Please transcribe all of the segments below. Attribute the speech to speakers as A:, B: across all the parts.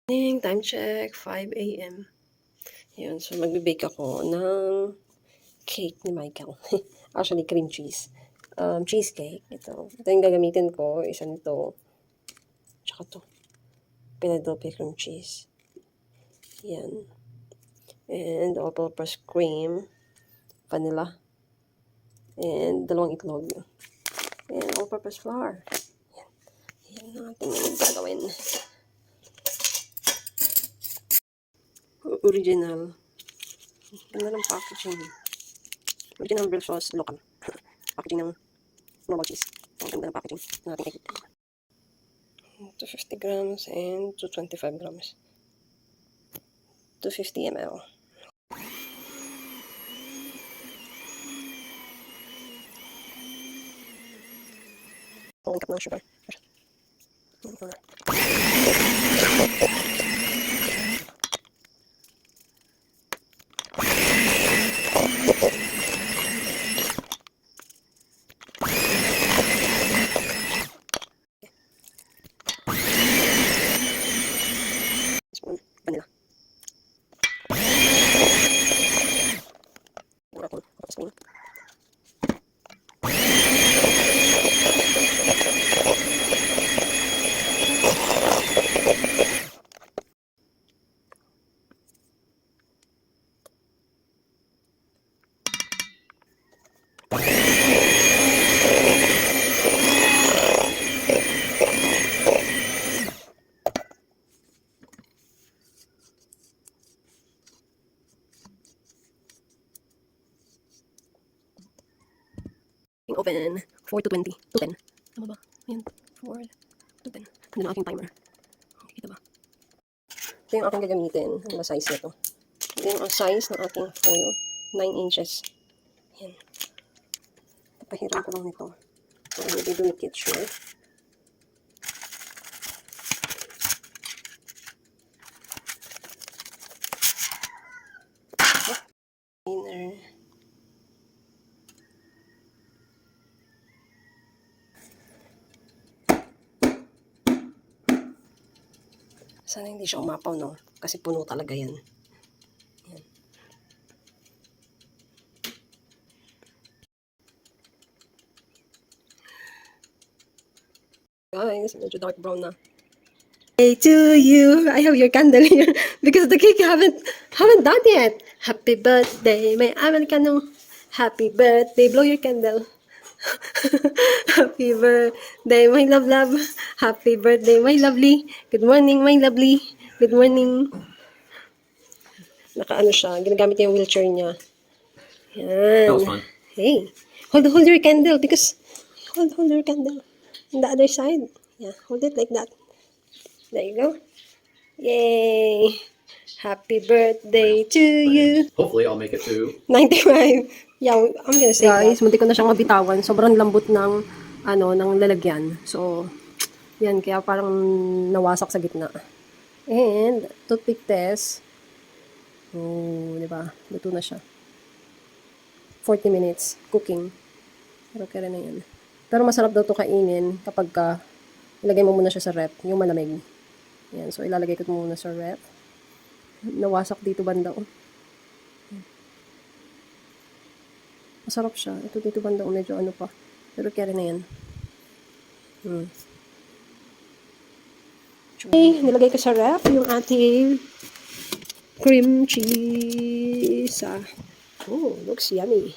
A: Time check, 5 AM. Yun, so magbe-bake ako ng cake ni Michael. Actually, cream cheese. Cheesecake. Ito yung gagamitin ko. Isa nito. Tsaka to. Philadelphia cream cheese. Yan. And all-purpose cream. Vanilla. And dalawang itlog. And all-purpose flour. Yan. Yan natin yung gagawin. Original. Ganda ng packaging. Original real sauce, local. Packaging ng normal cheese. Ang ganda ng packaging ng ating cake. 250 grams and 225 grams. 250 ml. Ang cup ng sugar. Spoon vanilla. Spoon. Open 4 to 20 to 10. Tama ba? Ayan, 4 to 10. Ano na aking timer? Kita ba? Ito yung aking gagamitin. Ano ba size nito? Ito yung size ng aking foil. 9 inches. Ayan. Papahiram ko lang nito. So, I will be doing it sure. Inner. Sana hindi siya umapaw, no? Kasi puno talaga yan. Yan. Guys, medyo dark brown na. Hey to you! I have your candle here because the cake haven't done yet. Happy birthday, may Americano. Happy birthday, blow your candle. Happy birthday, my love. Happy birthday, my lovely. Good morning, my lovely. Good morning. Nakaano siya, ginagamit niya yung wheelchair niya. Yan.
B: That was fun.
A: Hey, hold your candle because hold your candle on the other side. Yeah, hold it like that. There you go. Yay! Happy birthday to you.
B: Hopefully, I'll make it to
A: 95. Yeah, I'm gonna say guys, munti ko na siyang mabitawan. Sobrang lambot ng ng lalagyan. So, yan kaya parang nawasak sa gitna. And toothpick test. Oh, di ba? Luto na siya. 40 minutes cooking. Pero kaya na yan. Pero masarap daw to kainin kapag ilagay mo muna siya sa rep, yung malamig. Yan, so ilalagay ko muna sa rep. Nawasak dito banda. Masarap siya. Ito dito banda, medyo ano pa. Pero kaya na yan. Okay, nilagay ko sa rep yung ating cream cheese. Oh, looks yummy.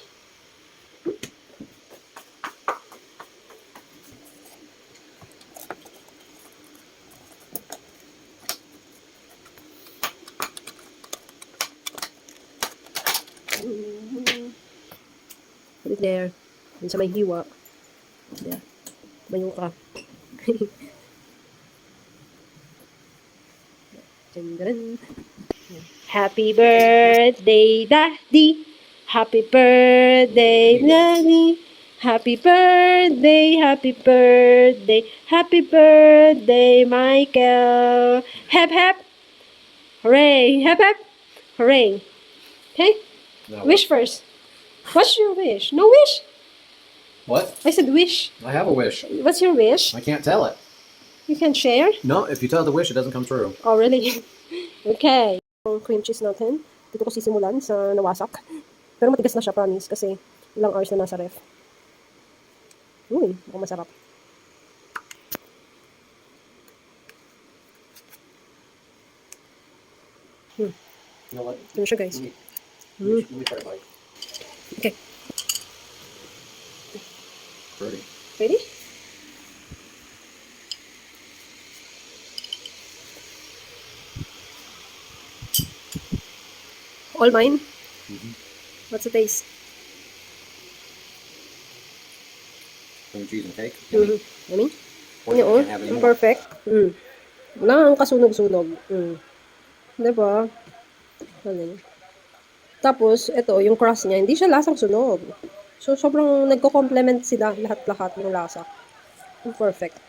A: Put it there. Yun sa may hiwa. There. Mayo ka. Happy birthday, Daddy. Happy birthday, Daddy. Happy birthday, happy birthday, happy birthday, Michael. Hep, hep. Hooray. Hep, hep. Hooray. Okay?
B: No.
A: Wish first. What's your wish? No wish?
B: What?
A: I said wish.
B: I have a wish.
A: What's your wish?
B: I can't tell it.
A: You can share?
B: No, if you tell the wish, it doesn't come true.
A: Oh, really? Okay. Yung cream cheese natin. Dito ko sisimulan sa nawasak. Pero matigas na siya, promise. Kasi ilang hours na nasa ref. Uy, mukhang masarap.
B: You know what?
A: Yun siya, guys.
B: Let me try a bite.
A: Okay.
B: Pretty.
A: Ready? All mine? What's the taste?
B: Cream cheese and cake.
A: Yummy?
B: Or
A: Yun, oh.
B: you can have any more.
A: Perfect. Wala ang kasunog-sunog. Diba? Galing. Tapos, ito, yung crust niya, hindi siya lasang sunog. So, sobrang nagko-complement sila lahat-lahat ng lasa. Perfect.